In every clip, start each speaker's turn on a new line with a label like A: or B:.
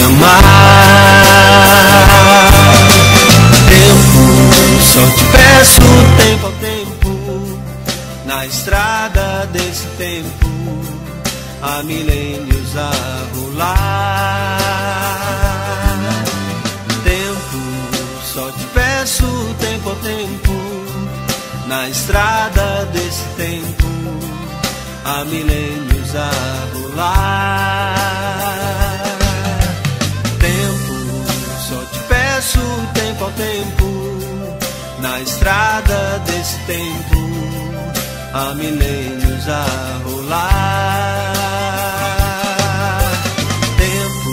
A: amar. Tempo, só te peço tempo ao tempo, na estrada desse tempo, há milênios a rolar. Tempo, só te peço tempo ao tempo, na estrada desse tempo, há milênios a rolar. Tempo, só te peço tempo ao tempo, na estrada desse tempo, há milênios a rolar. Tempo,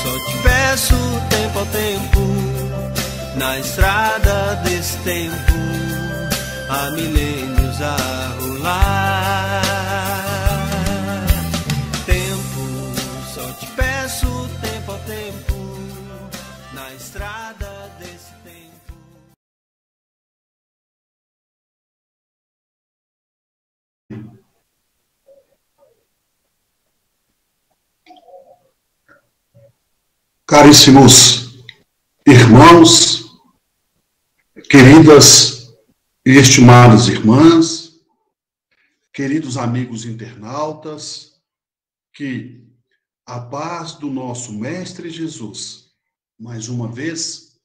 A: só te peço tempo ao tempo, na estrada desse tempo, há milênios a rolar. Tempo, só te peço tempo ao tempo, na estrada desse tempo.
B: Caríssimos irmãos, queridas e estimadas irmãs, queridos amigos internautas, que a paz do nosso Mestre Jesus, mais uma vez,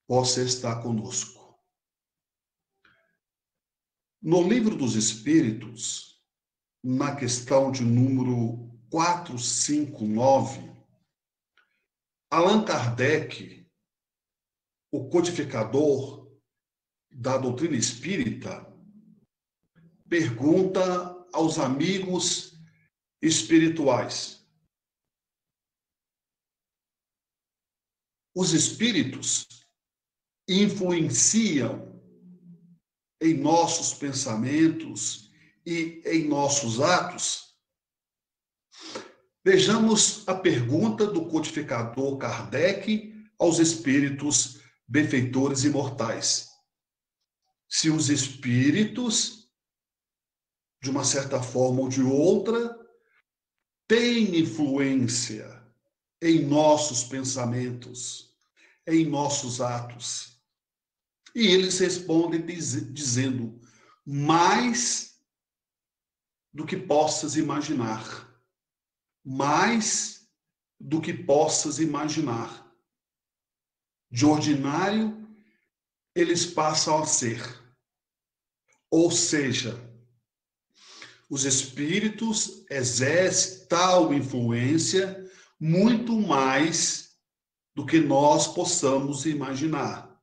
B: possa estar conosco. No Livro dos Espíritos, na questão de número 459, Allan Kardec, o codificador da doutrina espírita, pergunta aos amigos espirituais: os espíritos influenciam em nossos pensamentos e em nossos atos? Vejamos a pergunta do codificador Kardec aos espíritos benfeitores imortais. Se os espíritos, de uma certa forma ou de outra, têm influência em nossos pensamentos, em nossos atos. E eles respondem dizendo: mais do que possas imaginar. Mais do que possas imaginar. De ordinário, eles passam a ser. Ou seja, os espíritos exercem tal influência muito mais do que nós possamos imaginar.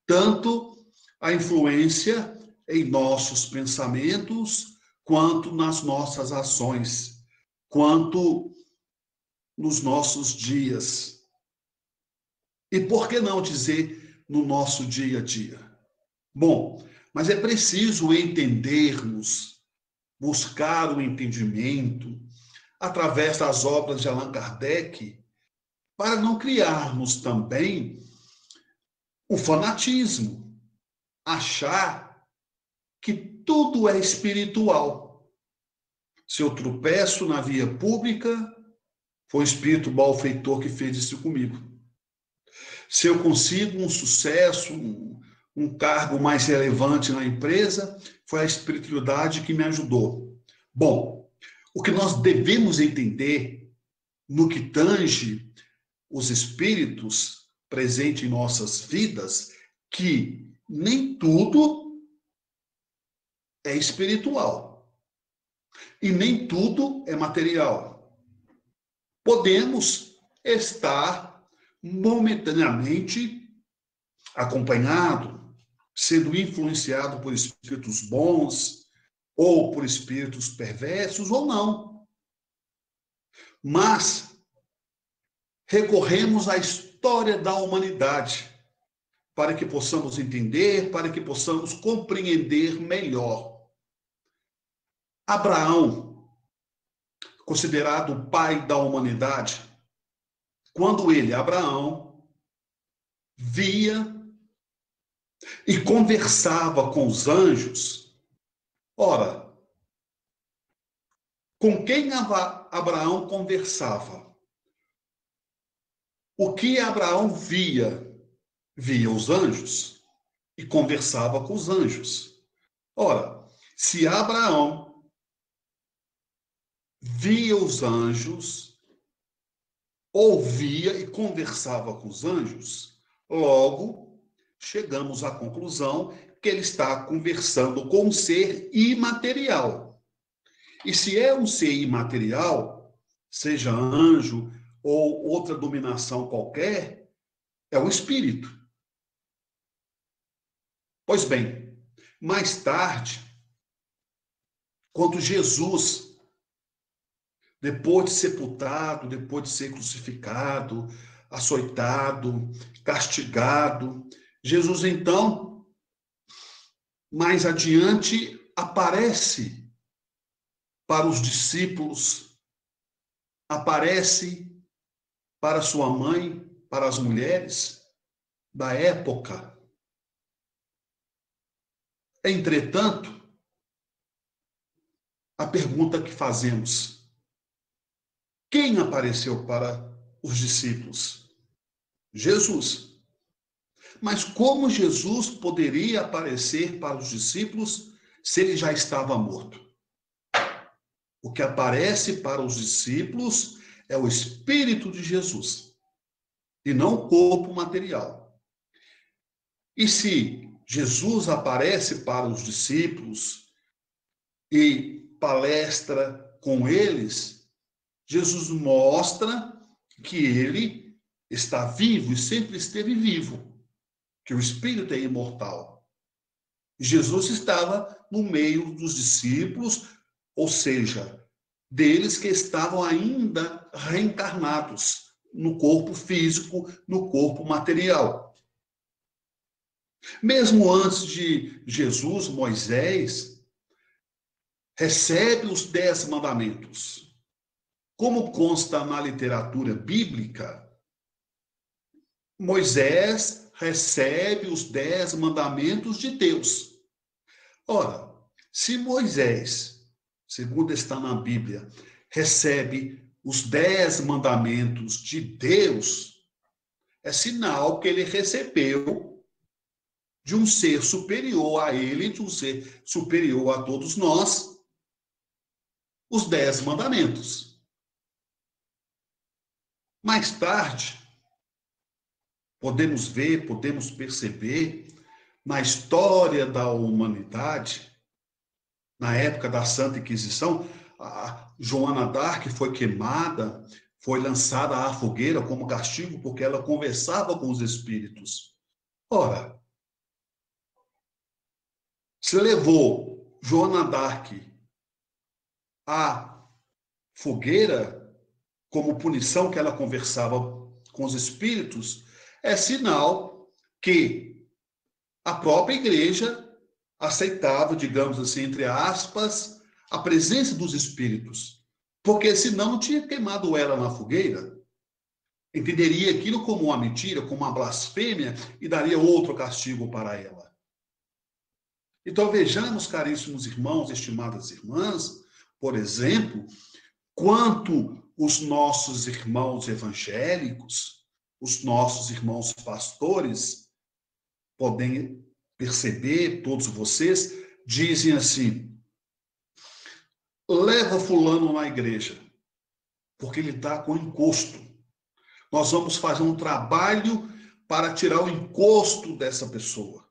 B: Tanto a influência em nossos pensamentos, quanto nas nossas ações, quanto nos nossos dias. E por que não dizer no nosso dia a dia? Bom, mas é preciso entendermos, buscar o entendimento através das obras de Allan Kardec, para não criarmos também o fanatismo, achar que tudo é espiritual. Se eu tropeço na via pública, foi o espírito malfeitor que fez isso comigo. Se eu consigo um sucesso, um cargo mais relevante na empresa, foi a espiritualidade que me ajudou. Bom, o que nós devemos entender no que tange os espíritos presentes em nossas vidas, que nem tudo é espiritual. E nem tudo é material. Podemos estar momentaneamente acompanhado, sendo influenciado por espíritos bons ou por espíritos perversos ou não. Mas recorremos à história da humanidade para que possamos entender, para que possamos compreender melhor. Abraão, considerado o pai da humanidade, quando ele, Abraão, via e conversava com os anjos, ora, com quem Abraão conversava? O que Abraão via? Via os anjos e conversava com os anjos. Ora, se Abraão via os anjos, ouvia e conversava com os anjos, logo chegamos à conclusão que ele está conversando com um ser imaterial. E se é um ser imaterial, seja anjo ou outra dominação qualquer, é o espírito. Pois bem, mais tarde, quando Jesus, depois de sepultado, depois de ser crucificado, açoitado, castigado, Jesus então, mais adiante, aparece para os discípulos, aparece para sua mãe, para as mulheres da época. Entretanto, a pergunta que fazemos: quem apareceu para os discípulos? Jesus. Mas como Jesus poderia aparecer para os discípulos se ele já estava morto? O que aparece para os discípulos é o Espírito de Jesus, e não o corpo material. E se Jesus aparece para os discípulos e palestra com eles, Jesus mostra que ele está vivo e sempre esteve vivo, que o Espírito é imortal. Jesus estava no meio dos discípulos, ou seja, deles que estavam ainda reencarnados no corpo físico, no corpo material. Mesmo antes de Jesus, Moisés recebe os 10 mandamentos. Como consta na literatura bíblica, Moisés recebe os 10 mandamentos de Deus. Ora, se Moisés, segundo está na Bíblia, recebe os 10 mandamentos de Deus, é sinal que ele recebeu de um ser superior a ele, de um ser superior a todos nós, os 10 mandamentos. Mais tarde, podemos ver, podemos perceber, na história da humanidade, na época da Santa Inquisição, a Joana d'Arc foi queimada, foi lançada à fogueira como castigo, porque ela conversava com os espíritos. Ora, se levou Joana d'Arc à fogueira como punição que ela conversava com os espíritos, é sinal que a própria igreja aceitava, digamos assim, entre aspas, a presença dos espíritos, porque senão não tinha queimado ela na fogueira. Entenderia aquilo como uma mentira, como uma blasfêmia e daria outro castigo para ela. Então vejamos, caríssimos irmãos, estimadas irmãs, por exemplo, quanto os nossos irmãos evangélicos, os nossos irmãos pastores, podem perceber, todos vocês, dizem assim: leva fulano na igreja, porque ele está com encosto. Nós vamos fazer um trabalho para tirar o encosto dessa pessoa.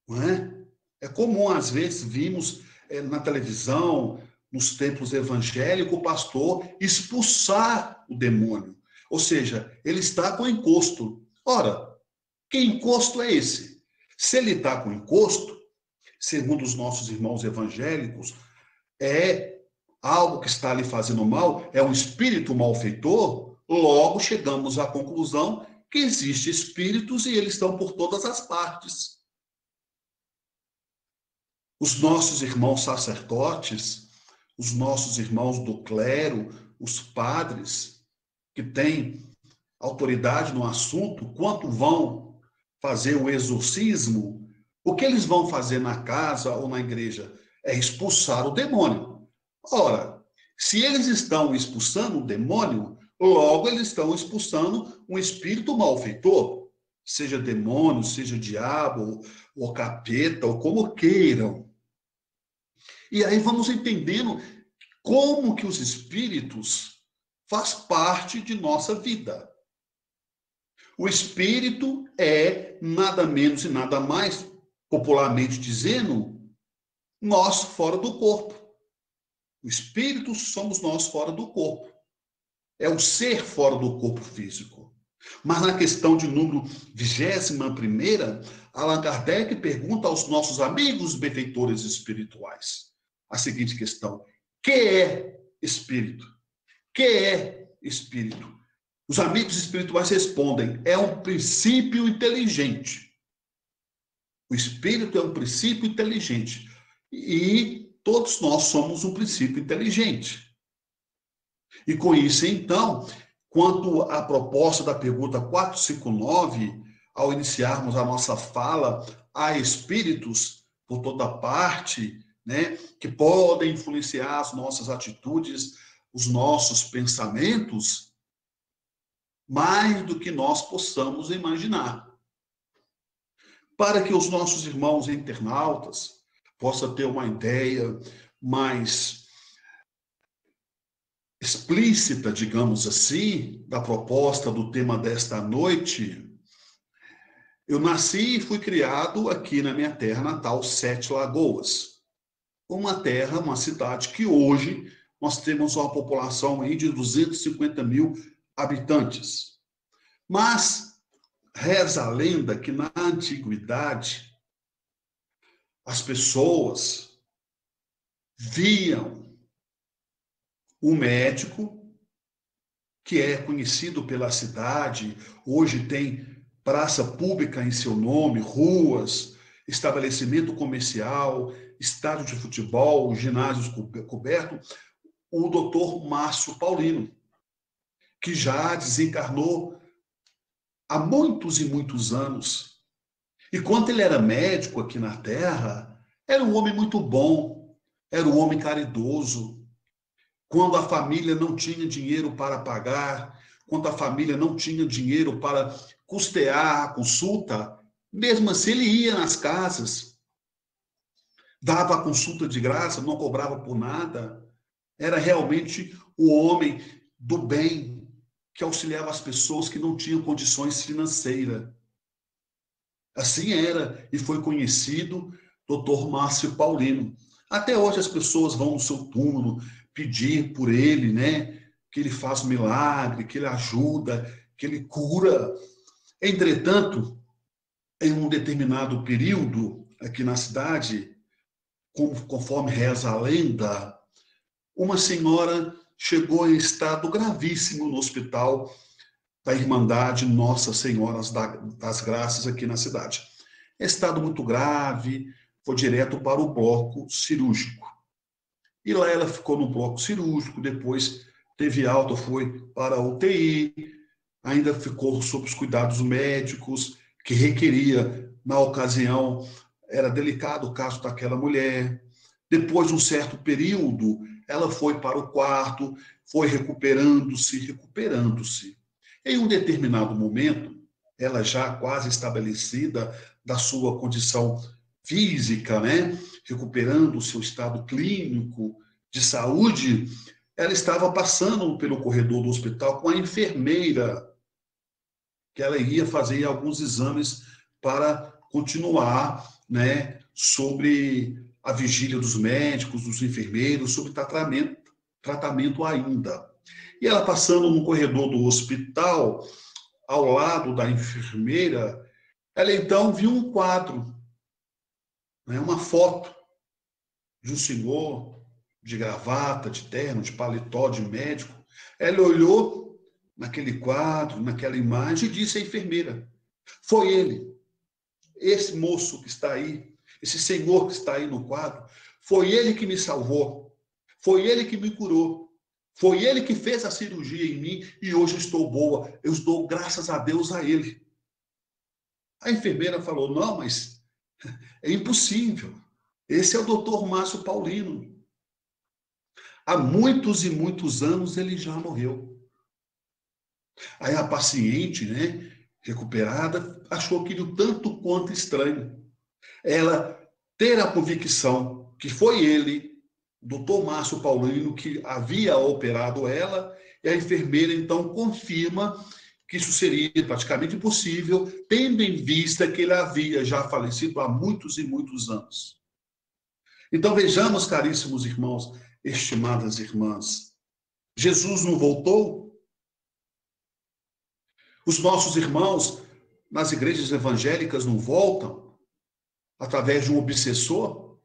B: Não é? É comum, às vezes, vimos na televisão, nos templos evangélicos, o pastor expulsar o demônio. Ou seja, ele está com encosto. Ora, que encosto é esse? Se ele está com encosto, segundo os nossos irmãos evangélicos, é algo que está lhe fazendo mal, é um espírito malfeitor, logo chegamos à conclusão que existem espíritos e eles estão por todas as partes. Os nossos irmãos sacerdotes, os nossos irmãos do clero, os padres, que têm autoridade no assunto, quanto vão fazer o exorcismo, o que eles vão fazer na casa ou na igreja é expulsar o demônio. Ora, se eles estão expulsando o demônio, Logo, eles estão expulsando um espírito malfeitor, seja demônio, seja diabo, ou capeta, ou como queiram. E aí vamos entendendo como que os espíritos faz parte de nossa vida. O espírito é nada menos e nada mais, popularmente dizendo, nós fora do corpo. O espírito somos nós fora do corpo. É o ser fora do corpo físico. Mas na questão de número 21ª, Allan Kardec pergunta aos nossos amigos benfeitores espirituais a seguinte questão: que é espírito? Que é espírito? Os amigos espirituais respondem: é um princípio inteligente. O espírito é um princípio inteligente. E todos nós somos um princípio inteligente. E com isso, então, quanto à proposta da pergunta 459, ao iniciarmos a nossa fala, há espíritos por toda parte, né, que podem influenciar as nossas atitudes, os nossos pensamentos, mais do que nós possamos imaginar. Para que os nossos irmãos internautas possam ter uma ideia mais explícita, digamos assim, da proposta do tema desta noite, eu nasci e fui criado aqui na minha terra natal, Sete Lagoas. Uma terra, uma cidade que hoje nós temos uma população aí de 250 mil habitantes. Mas reza a lenda que na antiguidade as pessoas viam o médico, que é conhecido pela cidade, hoje tem praça pública em seu nome, ruas, estabelecimento comercial, estádio de futebol, ginásio coberto, o doutor Márcio Paulino, que já desencarnou há muitos e muitos anos. E quando ele era médico aqui na Terra, era um homem muito bom, era um homem caridoso. Quando a família não tinha dinheiro para pagar, quando a família não tinha dinheiro para custear a consulta, mesmo assim ele ia nas casas, dava a consulta de graça, não cobrava por nada. Era realmente o homem do bem, que auxiliava as pessoas que não tinham condições financeiras. Assim era e foi conhecido Dr. Márcio Paulino. Até hoje as pessoas vão no seu túmulo pedir por ele, né? Que ele faça um milagre, que ele ajuda, que ele cura. Entretanto, em um determinado período aqui na cidade, conforme reza a lenda, uma senhora chegou em estado gravíssimo no hospital da Irmandade Nossa Senhora das Graças aqui na cidade. Estado muito grave, foi direto para o bloco cirúrgico. E lá ela ficou no bloco cirúrgico, depois teve alta, foi para a UTI, ainda ficou sob os cuidados médicos, que requeria, na ocasião, era delicado o caso daquela mulher. Depois de um certo período, ela foi para o quarto, foi recuperando-se. Em um determinado momento, ela já quase estabelecida da sua condição física, né, recuperando o seu estado clínico de saúde, ela estava passando pelo corredor do hospital com a enfermeira, que ela ia fazer alguns exames para continuar, né, sobre a vigília dos médicos, dos enfermeiros, sobre tratamento ainda. E ela passando no corredor do hospital, ao lado da enfermeira, ela então viu um quadro, né, uma foto de um senhor de gravata, de terno, de paletó, de médico. Ela olhou naquele quadro, naquela imagem, e disse à enfermeira: foi ele, esse moço que está aí, esse senhor que está aí no quadro, foi ele que me salvou, foi ele que me curou, foi ele que fez a cirurgia em mim e hoje eu estou boa, eu dou graças a Deus a ele. A enfermeira falou: não, mas é impossível. Esse é o doutor Márcio Paulino. Há muitos e muitos anos ele já morreu. Aí a paciente, né, recuperada, achou aquilo tanto quanto estranho. Ela ter a convicção que foi ele, doutor Márcio Paulino, que havia operado ela, e a enfermeira então confirma que isso seria praticamente impossível, tendo em vista que ele havia já falecido há muitos e muitos anos. Então vejamos, caríssimos irmãos, estimadas irmãs, Jesus não voltou? Os nossos irmãos nas igrejas evangélicas não voltam através de um obsessor,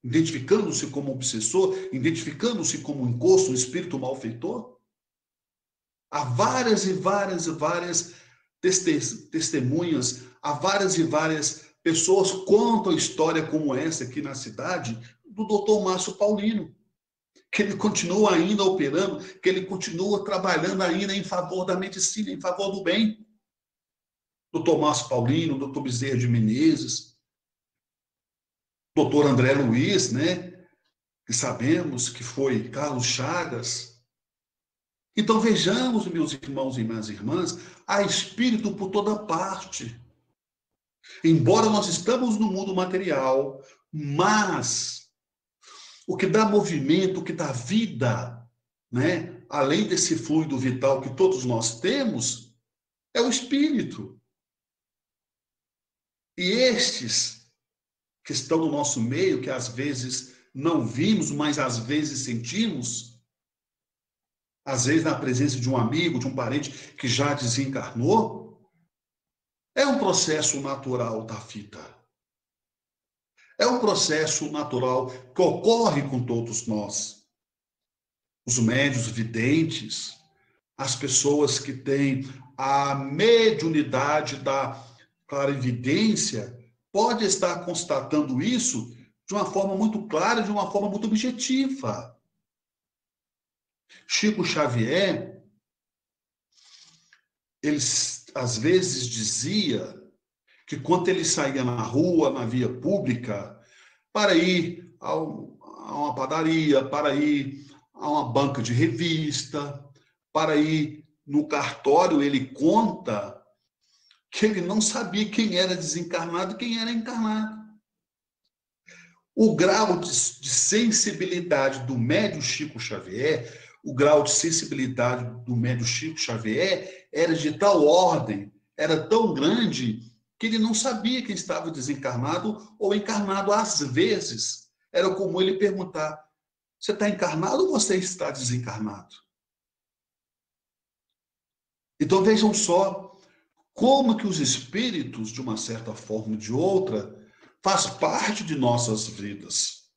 B: identificando-se como obsessor, identificando-se como um encosto, um espírito malfeitor? Há várias e várias e várias testemunhas, há várias e várias pessoas que contam história como essa aqui na cidade do doutor Márcio Paulino, que ele continua ainda operando, que ele continua trabalhando ainda em favor da medicina, em favor do bem. Doutor Márcio Paulino, doutor Bezerra de Menezes, doutor André Luiz, né? Que sabemos que foi Carlos Chagas. Então vejamos, meus irmãos e minhas irmãs, há espírito por toda parte. Embora nós estamos no mundo material, mas o que dá movimento, o que dá vida, né? Além desse fluido vital que todos nós temos, é o espírito. E estes que estão no nosso meio, que às vezes não vimos, mas às vezes sentimos, às vezes na presença de um amigo, de um parente que já desencarnou, é um processo natural da vida. É um processo natural que ocorre com todos nós. Os médiuns videntes, as pessoas que têm a mediunidade da clarividência, pode estar constatando isso de uma forma muito clara, de uma forma muito objetiva. Chico Xavier, ele às vezes dizia que quando ele saía na rua, na via pública, para ir a uma padaria, para ir a uma banca de revista, para ir no cartório, ele conta que ele não sabia quem era desencarnado e quem era encarnado. O grau de sensibilidade do médium Chico Xavier, o grau de sensibilidade do médium Chico Xavier era de tal ordem, era tão grande, que ele não sabia quem estava desencarnado ou encarnado. Às vezes, era comum ele perguntar: você está encarnado ou você está desencarnado? Então vejam só como que os espíritos, de uma certa forma ou de outra, faz parte de nossas vidas.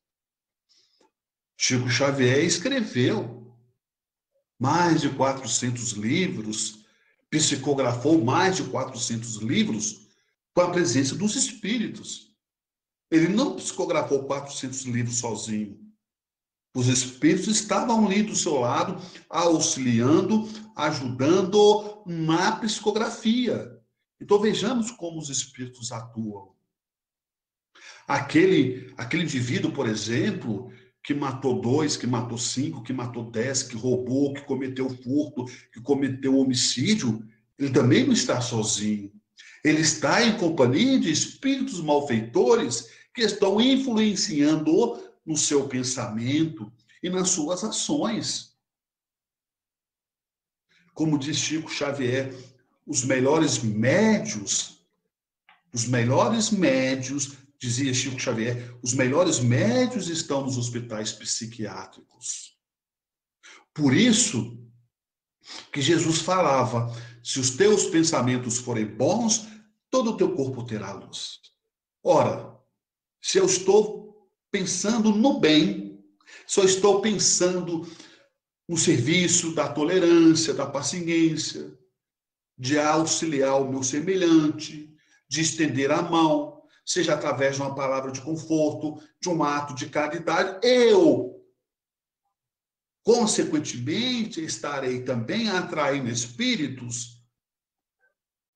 B: Chico Xavier escreveu mais de 400 livros, psicografou mais de 400 livros com a presença dos espíritos. Ele não psicografou 400 livros sozinho. Os espíritos estavam ali do seu lado, auxiliando, ajudando na psicografia. Então vejamos como os espíritos atuam. Aquele indivíduo, por exemplo, que matou 2, que matou 5, que matou 10, que roubou, que cometeu furto, que cometeu homicídio, ele também não está sozinho. Ele está em companhia de espíritos malfeitores que estão influenciando no seu pensamento e nas suas ações. Como diz Chico Xavier, os melhores médios, dizia Chico Xavier, os melhores médios estão nos hospitais psiquiátricos. Por isso que Jesus falava: se os teus pensamentos forem bons, todo o teu corpo terá luz. Ora, se eu estou pensando no bem, se eu estou pensando no serviço da tolerância, da paciência, de auxiliar o meu semelhante, de estender a mão, seja através de uma palavra de conforto, de um ato de caridade, eu, consequentemente, estarei também atraindo espíritos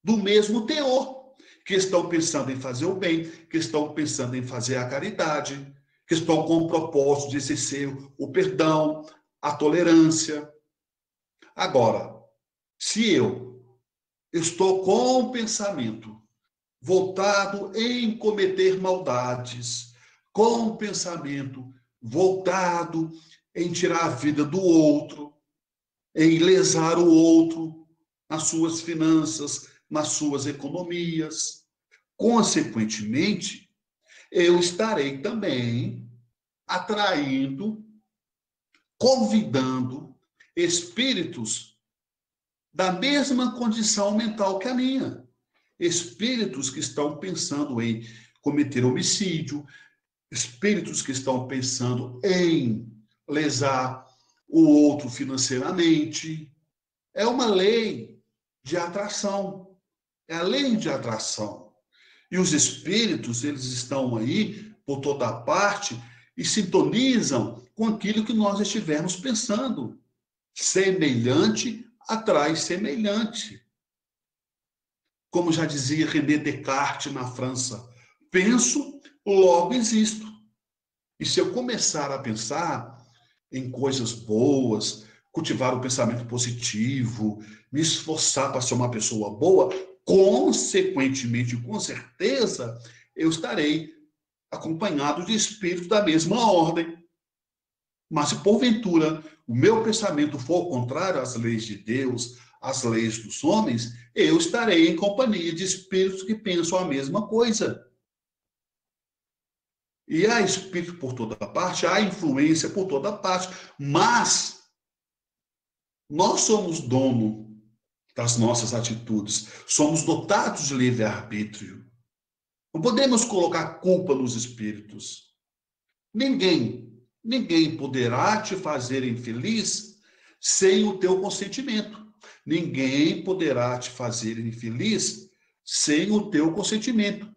B: do mesmo teor, que estão pensando em fazer o bem, que estão pensando em fazer a caridade, que estão com o propósito de exercer o perdão, a tolerância. Agora, se eu estou com o pensamento voltado em cometer maldades, com o pensamento voltado em tirar a vida do outro, em lesar o outro nas suas finanças, nas suas economias. Consequentemente, eu estarei também atraindo, convidando espíritos da mesma condição mental que a minha. Espíritos que estão pensando em cometer homicídio, espíritos que estão pensando em lesar o outro financeiramente. É uma lei de atração. É a lei de atração. E os espíritos, eles estão aí por toda parte e sintonizam com aquilo que nós estivermos pensando. Semelhante atrai semelhante. Como já dizia René Descartes na França, penso, logo existo. E se eu começar a pensar em coisas boas, cultivar o pensamento positivo, me esforçar para ser uma pessoa boa, consequentemente, com certeza, eu estarei acompanhado de espíritos da mesma ordem. Mas se porventura o meu pensamento for contrário às leis de Deus, às leis dos homens, eu estarei em companhia de espíritos que pensam a mesma coisa. E há espírito por toda parte, há influência por toda parte, mas nós somos dono das nossas atitudes, somos dotados de livre-arbítrio. Não podemos colocar culpa nos espíritos. Ninguém poderá te fazer infeliz sem o teu consentimento. Ninguém poderá te fazer infeliz sem o teu consentimento.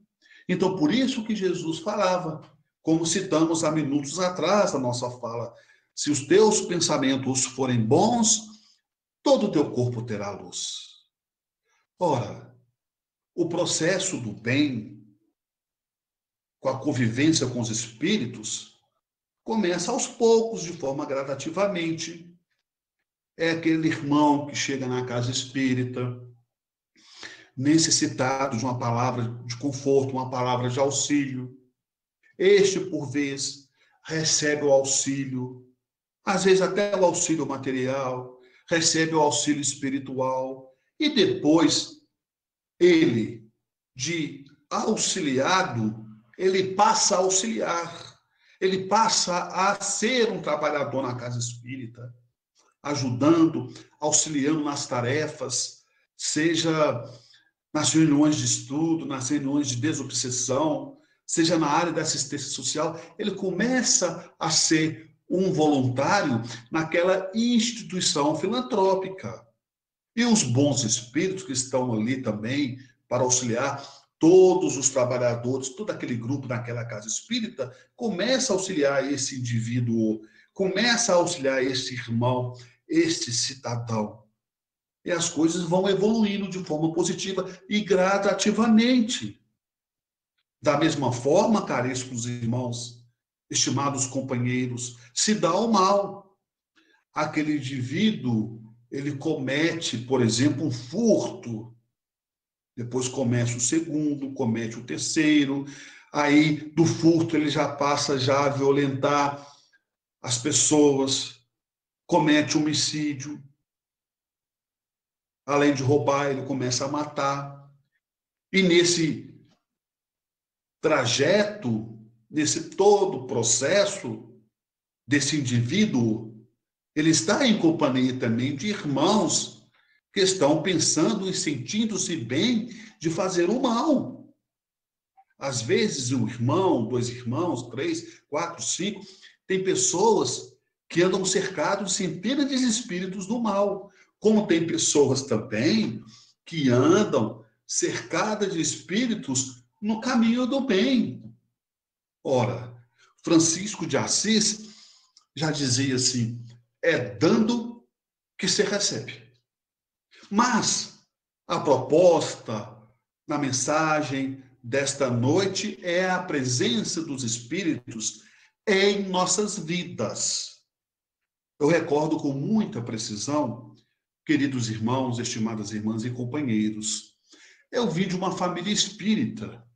B: Então, por isso que Jesus falava, como citamos há minutos atrás da nossa fala, se os teus pensamentos forem bons, todo o teu corpo terá luz. Ora, o processo do bem, com a convivência com os espíritos, começa aos poucos, de forma gradativamente. É aquele irmão que chega na casa espírita, necessitado de uma palavra de conforto, uma palavra de auxílio. Este, por vez, recebe o auxílio, às vezes até o auxílio material, recebe o auxílio espiritual, e depois ele, de auxiliado, ele passa a auxiliar, ele passa a ser um trabalhador na casa espírita, ajudando, auxiliando nas tarefas, seja nas reuniões de estudo, nas reuniões de desobsessão, seja na área da assistência social, ele começa a ser um voluntário naquela instituição filantrópica. E os bons espíritos que estão ali também para auxiliar todos os trabalhadores, todo aquele grupo naquela casa espírita, começa a auxiliar esse indivíduo, começa a auxiliar esse irmão, este cidadão. E as coisas vão evoluindo de forma positiva e gradativamente. Da mesma forma, caríssimos irmãos, estimados companheiros, se dá o mal. Aquele indivíduo, ele comete, por exemplo, um furto, depois comete o segundo, comete o terceiro, aí do furto ele já passa já a violentar as pessoas, comete homicídio, além de roubar, ele começa a matar. E nesse trajeto, nesse todo processo desse indivíduo, ele está em companhia também de irmãos que estão pensando e sentindo-se bem de fazer o mal. Às vezes, um irmão, 2 irmãos, 3, 4, 5, tem pessoas que andam cercados de centenas de espíritos do mal, como tem pessoas também que andam cercadas de espíritos no caminho do bem. Ora, Francisco de Assis já dizia assim, é dando que se recebe. Mas a proposta na mensagem desta noite é a presença dos espíritos em nossas vidas. Eu recordo com muita precisão queridos irmãos, estimadas irmãs e companheiros, eu vim de uma família espírita.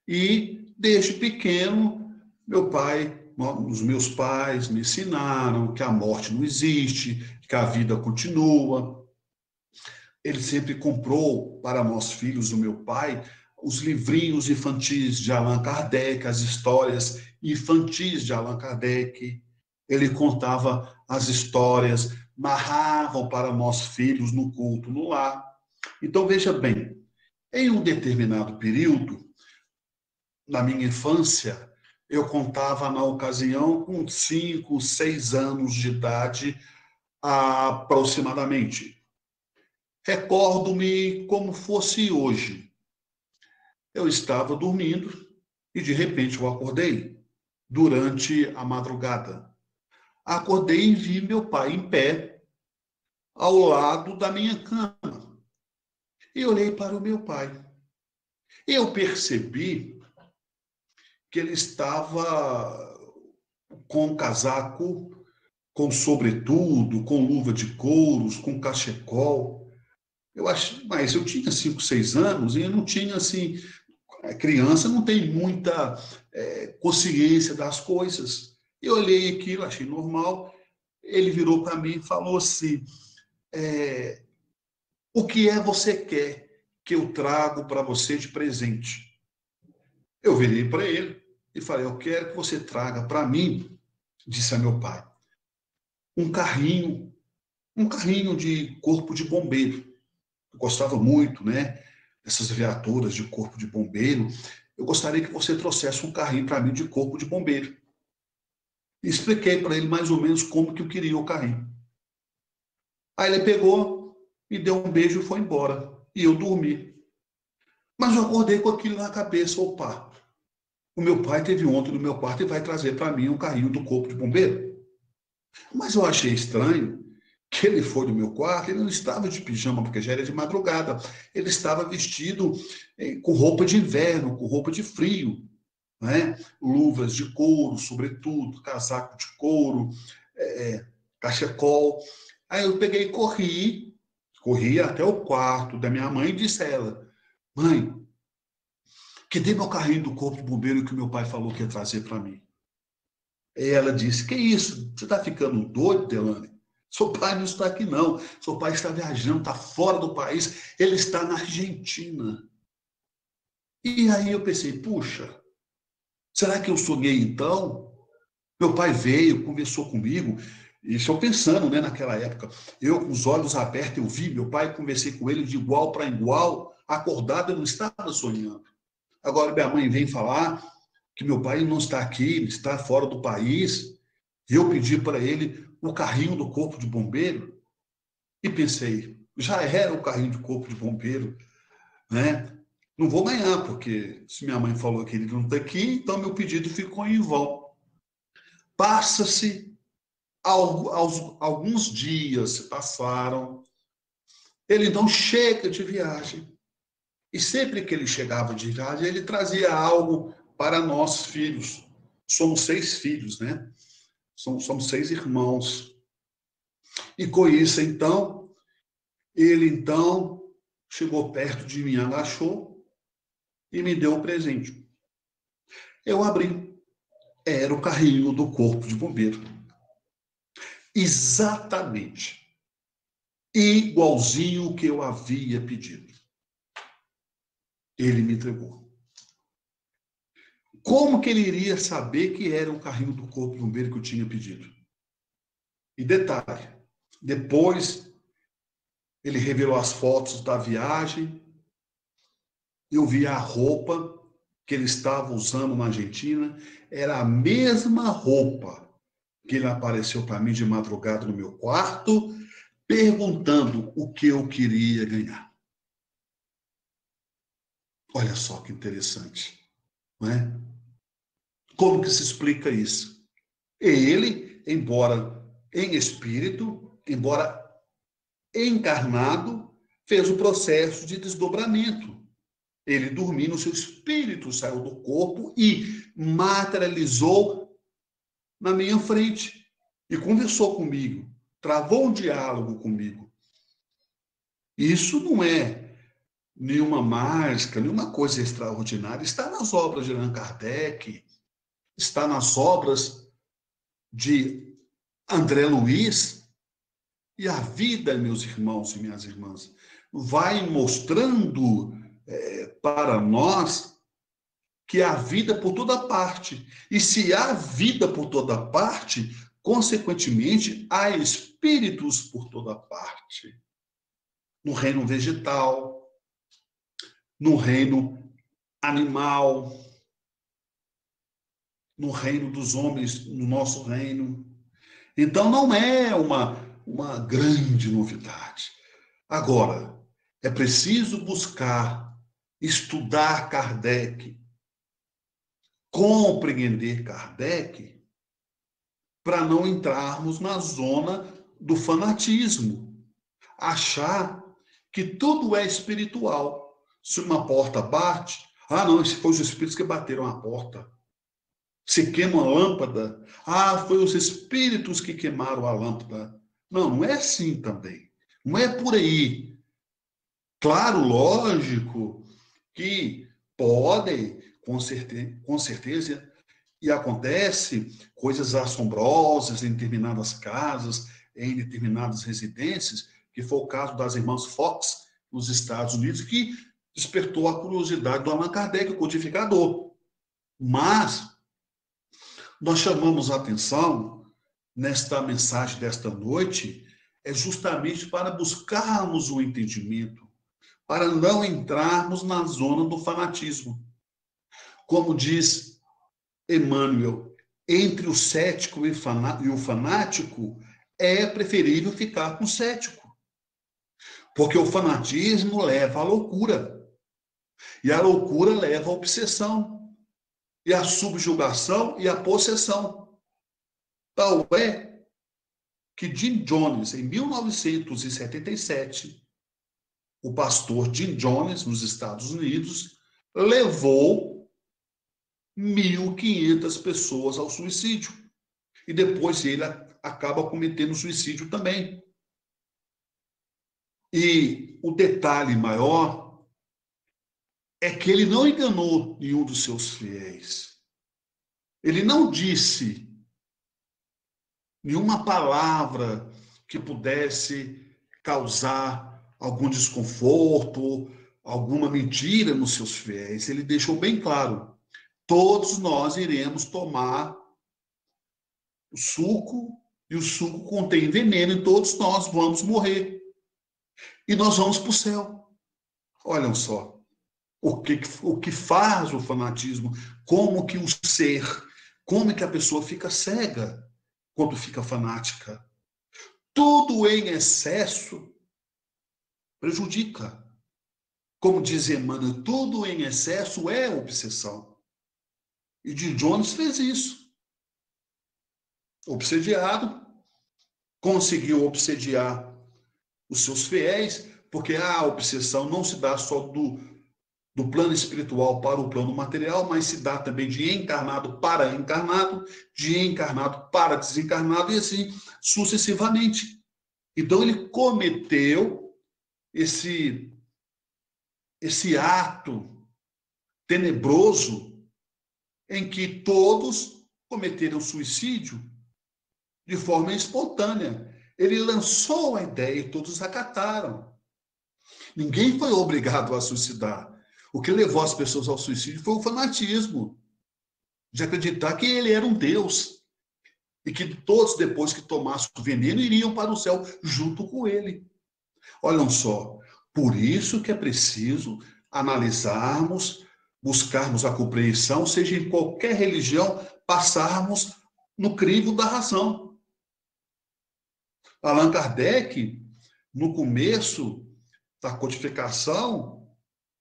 B: E, desde pequeno, os meus pais me ensinaram que a morte não existe, que a vida continua. Ele sempre comprou para nós, filhos do meu pai, os livrinhos infantis de Allan Kardec, as histórias infantis de Allan Kardec. Ele contava as histórias, narravam para nós, filhos, no culto, no lar. Então, veja bem, em um determinado período, na minha infância, eu contava na ocasião com 5, 6 anos de idade, aproximadamente. Recordo-me como fosse hoje. Eu estava dormindo e, de repente, eu acordei durante a madrugada. Acordei e vi meu pai em pé, ao lado da minha cama. E olhei para o meu pai. Eu percebi que ele estava com um casaco, com sobretudo, com luva de couros, com cachecol. Mas eu tinha 5, 6 anos e eu não tinha, assim, criança não tem muita consciência das coisas. Eu olhei aquilo, achei normal. Ele virou para mim e falou assim, o que você quer que eu trago para você de presente? Eu virei para ele e falei, eu quero que você traga para mim, disse a meu pai, um carrinho de corpo de bombeiro. Eu gostava muito, né, dessas viaturas de corpo de bombeiro. Eu gostaria que você trouxesse um carrinho para mim de corpo de bombeiro. E expliquei para ele mais ou menos como que eu queria o carrinho. Aí ele pegou, me deu um beijo e foi embora. E eu dormi. Mas eu acordei com aquilo na cabeça. Opa, o meu pai teve ontem no meu quarto e vai trazer para mim um carrinho do corpo de bombeiro. Mas eu achei estranho que ele foi no meu quarto, ele não estava de pijama, porque já era de madrugada. Ele estava vestido com roupa de inverno, com roupa de frio, né? Luvas de couro, sobretudo, casaco de couro, cachecol. Aí eu peguei e corri até o quarto da minha mãe e disse a ela, mãe, que dê meu carrinho do corpo de bombeiro que o meu pai falou que ia trazer para mim. E ela disse, que isso? Você está ficando doido, Delane? Seu pai não está aqui, não. Seu pai está viajando, está fora do país. Ele está na Argentina. E aí eu pensei, puxa, será que eu sonhei então? Meu pai veio, conversou comigo. Isso eu pensando, né, naquela época. Eu, com os olhos abertos, eu vi meu pai, conversei com ele de igual para igual. Acordado, eu não estava sonhando. Agora minha mãe vem falar que meu pai não está aqui, ele está fora do país. Eu pedi para ele o carrinho do corpo de bombeiro e pensei, já era o carrinho de corpo de bombeiro, né? Não vou ganhar, porque se minha mãe falou que ele não está aqui, então meu pedido ficou em vão. Passa-se, alguns dias se passaram, ele então chega de viagem. E sempre que ele chegava de viagem, ele trazia algo para nós filhos. Somos 6 filhos, né? Somos 6 irmãos. E com isso, então, ele então chegou perto de mim, agachou e me deu um presente. Eu abri. Era o carrinho do corpo de bombeiro. Exatamente. Igualzinho o que eu havia pedido. Ele me entregou. Como que ele iria saber que era o carrinho do corpo de bombeiro que eu tinha pedido? E detalhe, depois ele revelou as fotos da viagem, eu vi a roupa que ele estava usando na Argentina, era a mesma roupa que ele apareceu para mim de madrugada no meu quarto, perguntando o que eu queria ganhar. Olha só que interessante, não é? Como que se explica isso? Ele, embora em espírito, embora encarnado, fez o processo de desdobramento. Ele dormindo, seu espírito saiu do corpo e materializou na minha frente e conversou comigo. travou um diálogo comigo. Isso não é nenhuma mágica, nenhuma coisa extraordinária. Está nas obras de Allan Kardec, está nas obras de André Luiz. E a vida, meus irmãos e minhas irmãs, vai mostrando para nós que há vida por toda parte. E se há vida por toda parte, consequentemente, há espíritos por toda parte. No reino vegetal, no reino animal, no reino dos homens, no nosso reino. Então, não é uma grande novidade. Agora, é preciso buscar, estudar Kardec, compreender Kardec, para não entrarmos na zona do fanatismo. Achar que tudo é espiritual. Se uma porta bate, não, esse foi os espíritos que bateram a porta. Se queima a lâmpada, foi os espíritos que queimaram a lâmpada. Não, não é assim também. Não é por aí. Claro, lógico, que podem, com certeza, e acontece coisas assombrosas em determinadas casas, em determinadas residências, que foi o caso das irmãs Fox, nos Estados Unidos, que despertou a curiosidade do Allan Kardec, o codificador. Mas nós chamamos a atenção, nesta mensagem desta noite, justamente para buscarmos o entendimento, para não entrarmos na zona do fanatismo. Como diz Emmanuel, entre o cético e o fanático, é preferível ficar com o cético. Porque o fanatismo leva à loucura. E a loucura leva à obsessão. E à subjugação e à possessão. Tal é que Jim Jones, em 1977, o pastor Jim Jones, nos Estados Unidos, levou 1.500 pessoas ao suicídio. E depois ele acaba cometendo suicídio também. E o detalhe maior é que ele não enganou nenhum dos seus fiéis. Ele não disse nenhuma palavra que pudesse causar algum desconforto, alguma mentira nos seus fiéis. Ele deixou bem claro: todos nós iremos tomar o suco, e o suco contém veneno, e todos nós vamos morrer. E nós vamos para o céu. Olhem só o que faz o fanatismo, como que o ser, como que a pessoa fica cega quando fica fanática. Tudo em excesso prejudica. Como diz Emmanuel, tudo em excesso é obsessão. E Jim Jones fez isso. Obsediado, conseguiu obsediar os seus fiéis, porque a obsessão não se dá só do plano espiritual para o plano material, mas se dá também de encarnado para encarnado, de encarnado para desencarnado, e assim sucessivamente. Então ele cometeu esse ato tenebroso em que todos cometeram suicídio de forma espontânea. Ele lançou a ideia e todos acataram. Ninguém foi obrigado a suicidar. O que levou as pessoas ao suicídio foi o fanatismo, de acreditar que ele era um Deus e que todos, depois que tomassem o veneno, iriam para o céu junto com ele. Olhem só, por isso que é preciso analisarmos, buscarmos a compreensão, seja em qualquer religião, passarmos no crivo da razão. Allan Kardec, no começo da codificação,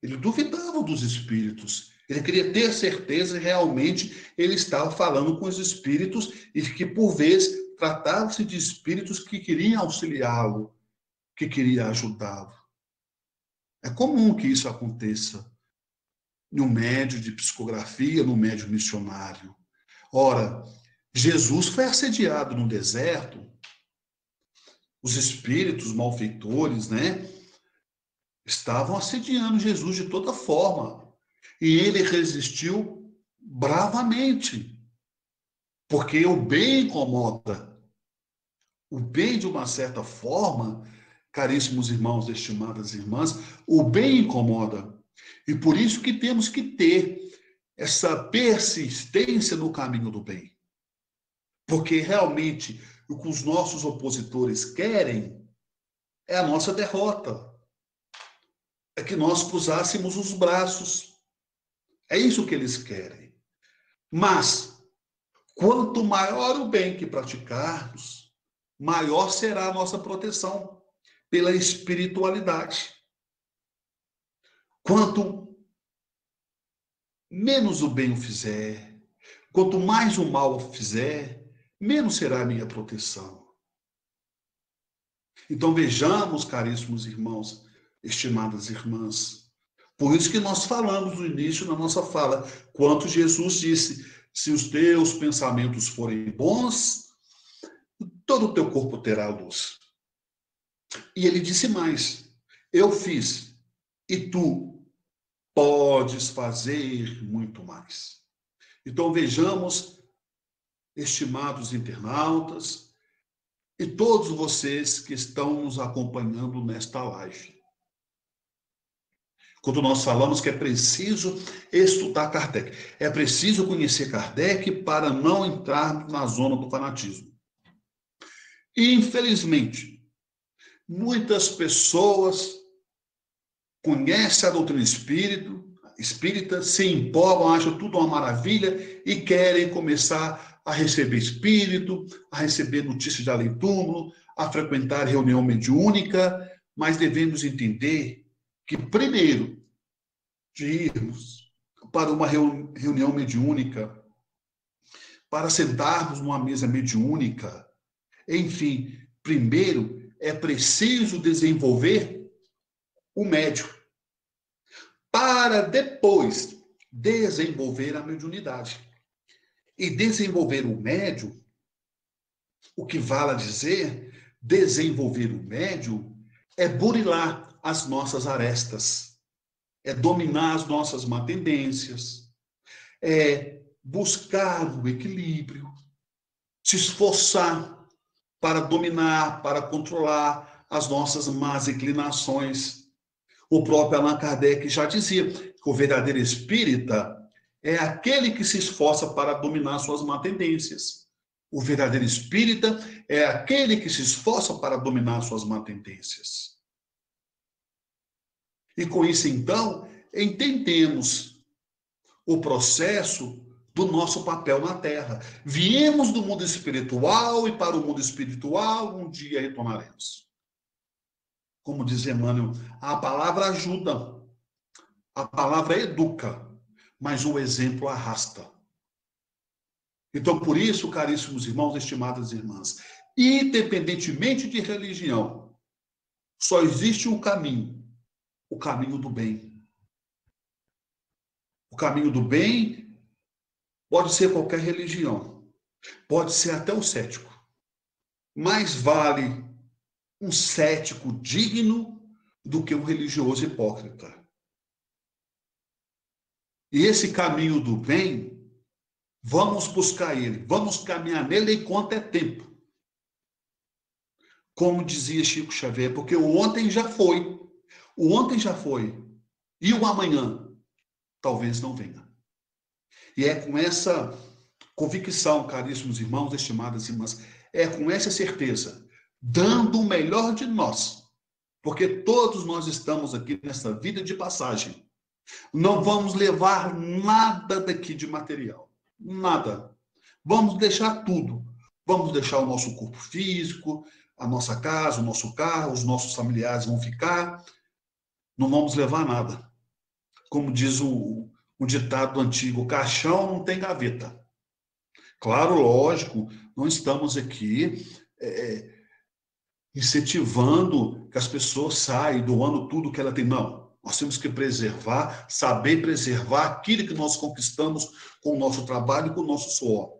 B: ele duvidava dos espíritos. Ele queria ter certeza que realmente ele estava falando com os espíritos e que, por vezes, tratava-se de espíritos que queriam auxiliá-lo, que queriam ajudá-lo. É comum que isso aconteça no médio de psicografia, no médio missionário. Ora, Jesus foi assediado no deserto os espíritos malfeitores, né, estavam assediando Jesus de toda forma. E ele resistiu bravamente, porque o bem incomoda. O bem, de uma certa forma, caríssimos irmãos, estimadas irmãs, o bem incomoda. E por isso que temos que ter essa persistência no caminho do bem. Porque realmente o que os nossos opositores querem é a nossa derrota. É que nós cruzássemos os braços. É isso que eles querem. Mas, quanto maior o bem que praticarmos, maior será a nossa proteção pela espiritualidade. Quanto menos o bem eu fizer, quanto mais o mal eu fizer, menos será a minha proteção. Então vejamos, caríssimos irmãos, estimadas irmãs, por isso que nós falamos no início da nossa fala, quanto Jesus disse, se os teus pensamentos forem bons, todo o teu corpo terá luz. E ele disse mais, eu fiz, e tu podes fazer muito mais. Então vejamos, estimados internautas, e todos vocês que estão nos acompanhando nesta live. Quando nós falamos que é preciso estudar Kardec, é preciso conhecer Kardec para não entrar na zona do fanatismo. E, infelizmente, muitas pessoas conhecem a doutrina espírita, se empolgam, acham tudo uma maravilha e querem começar a receber espírito, a receber notícias de além-túmulo, a frequentar reunião mediúnica, mas devemos entender que, primeiro, de irmos para uma reunião mediúnica, para sentarmos numa mesa mediúnica, enfim, primeiro é preciso desenvolver o médium, para depois desenvolver a mediunidade. E desenvolver o médium, o que vale a dizer, desenvolver o médium é burilar as nossas arestas, é dominar as nossas má tendências, é buscar o equilíbrio, se esforçar para dominar, para controlar as nossas más inclinações. O próprio Allan Kardec já dizia que o verdadeiro espírita é aquele que se esforça para dominar suas má tendências. O verdadeiro espírita é aquele que se esforça para dominar suas má tendências. E com isso, então, entendemos o processo do nosso papel na Terra. Viemos do mundo espiritual e para o mundo espiritual um dia retornaremos. Como diz Emmanuel, a palavra ajuda, a palavra educa, mas o exemplo arrasta. Então, por isso, caríssimos irmãos, estimadas irmãs, independentemente de religião, só existe um caminho, o caminho do bem. O caminho do bem pode ser qualquer religião, pode ser até o cético. Mais vale um cético digno do que um religioso hipócrita. E esse caminho do bem, vamos buscar ele, vamos caminhar nele enquanto é tempo. Como dizia Chico Xavier, porque o ontem já foi. O ontem já foi. E o amanhã talvez não venha. E é com essa convicção, caríssimos irmãos, estimadas irmãs, é com essa certeza, dando o melhor de nós, porque todos nós estamos aqui nessa vida de passagem. Não vamos levar nada daqui de material. Nada. Vamos deixar tudo. Vamos deixar o nosso corpo físico, a nossa casa, o nosso carro, os nossos familiares vão ficar. Não vamos levar nada. Como diz um ditado antigo, caixão não tem gaveta. Claro, lógico, não estamos aqui incentivando que as pessoas saiam doando tudo que ela tem. Não. Nós temos que preservar, saber preservar aquilo que nós conquistamos com o nosso trabalho e com o nosso suor.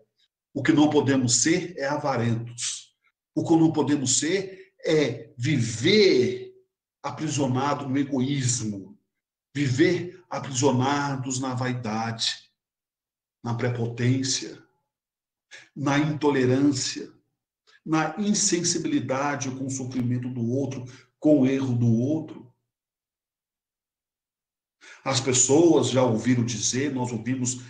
B: O que não podemos ser é avarentos. O que não podemos ser é viver aprisionado no egoísmo, viver aprisionados na vaidade, na prepotência, na intolerância, na insensibilidade com o sofrimento do outro, com o erro do outro. As pessoas já ouviram dizer, nós ouvimos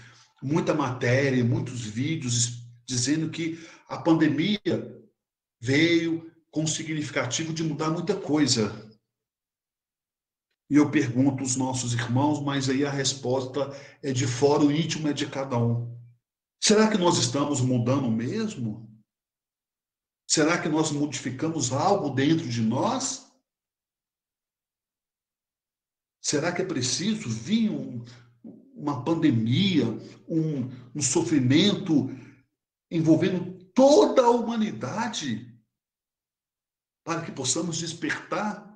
B: muita matéria, muitos vídeos dizendo que a pandemia veio com o significativo de mudar muita coisa. E eu pergunto aos nossos irmãos, mas aí a resposta é de fora, o íntimo é de cada um. Será que nós estamos mudando mesmo? Será que nós modificamos algo dentro de nós? Será que é preciso vir uma pandemia, um sofrimento envolvendo toda a humanidade para que possamos despertar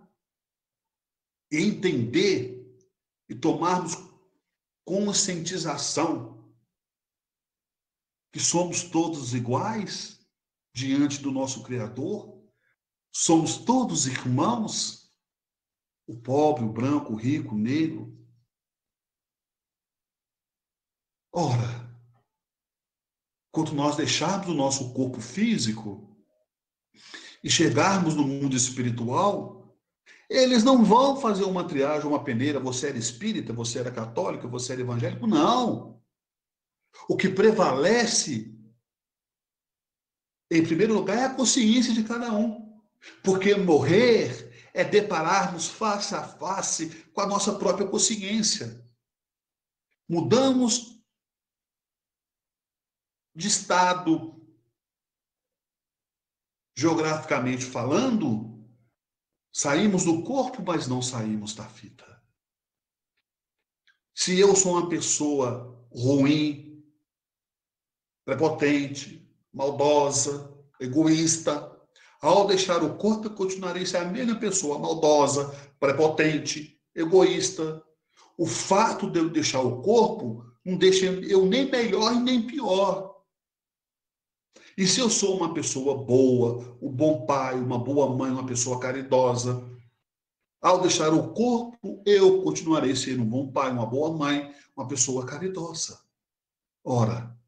B: e entender e tomarmos conscientização que somos todos iguais diante do nosso Criador? Somos todos irmãos? O pobre, o branco, o rico, o negro? Ora, quando nós deixarmos o nosso corpo físico e chegarmos no mundo espiritual, eles não vão fazer uma triagem, uma peneira, você era espírita, você era católico, você era evangélico, não. O que prevalece, em primeiro lugar, é a consciência de cada um. Porque morrer é depararmos face a face com a nossa própria consciência. Mudamos de estado, geograficamente falando, saímos do corpo, mas não saímos da fita. Se eu sou uma pessoa ruim, prepotente, maldosa, egoísta, ao deixar o corpo, eu continuarei sendo a mesma pessoa, maldosa, prepotente, egoísta. O fato de eu deixar o corpo não deixa eu nem melhor e nem pior. E se eu sou uma pessoa boa, um bom pai, uma boa mãe, uma pessoa caridosa, ao deixar o corpo, eu continuarei sendo um bom pai, uma boa mãe, uma pessoa caridosa. Ora,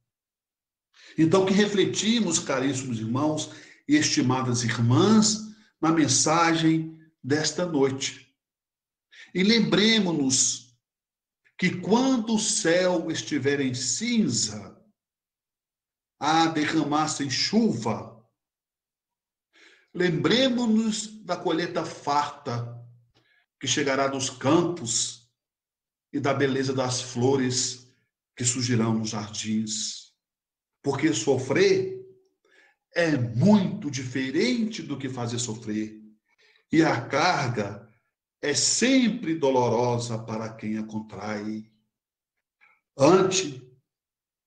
B: então que refletimos, caríssimos irmãos e estimadas irmãs, na mensagem desta noite. E lembremos-nos que quando o céu estiver em cinza, a derramar-se chuva, lembremos-nos da colheita farta que chegará dos campos e da beleza das flores que surgirão nos jardins. Porque sofrer é muito diferente do que fazer sofrer. E a carga é sempre dolorosa para quem a contrai. Ante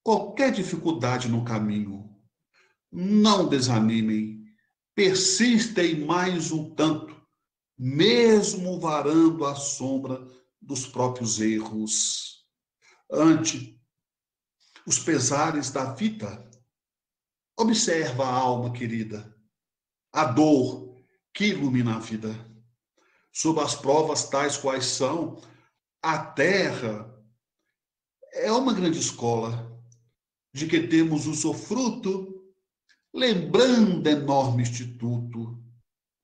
B: qualquer dificuldade no caminho, não desanimem, persistem mais um tanto, mesmo varando a sombra dos próprios erros. Ante os pesares da vida, observa a alma querida, a dor que ilumina a vida. Sob as provas tais quais são, a terra é uma grande escola de que temos o usufruto, lembrando enorme instituto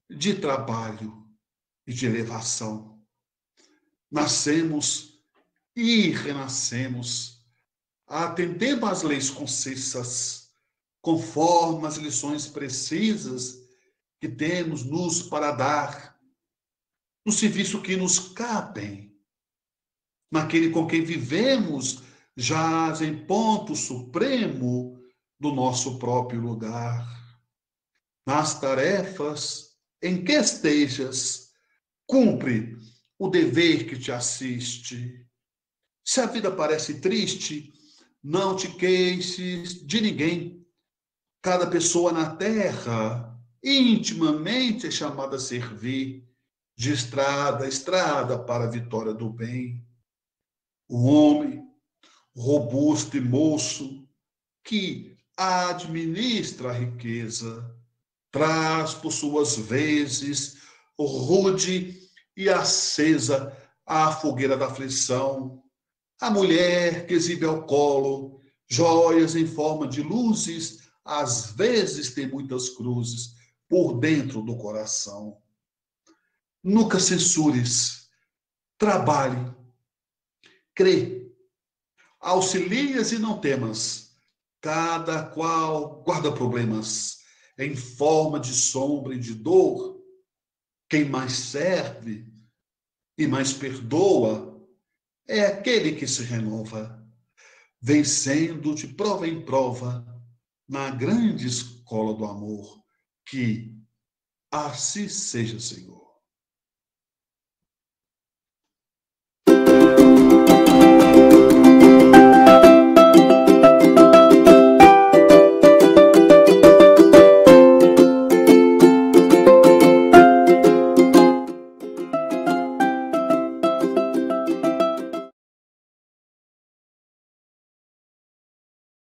B: de trabalho e de elevação. Nascemos e renascemos, atendendo às leis concisas, conforme as lições precisas que temos nos para dar, no serviço que nos cabem, naquele com quem vivemos, jaz em ponto supremo do nosso próprio lugar. Nas tarefas em que estejas, cumpre o dever que te assiste. Se a vida parece triste, não te queixes de ninguém. Cada pessoa na terra, intimamente, é chamada a servir de estrada a estrada para a vitória do bem. O homem, robusto e moço, que administra a riqueza, traz por suas vezes rude e acesa a fogueira da aflição, a mulher que exibe ao colo joias em forma de luzes, às vezes tem muitas cruzes por dentro do coração. Nunca censures, trabalhe, crê, auxilias e não temas. Cada qual guarda problemas em forma de sombra e de dor. Quem mais serve e mais perdoa é aquele que se renova, vencendo de prova em prova na grande escola do amor. Que assim seja, Senhor.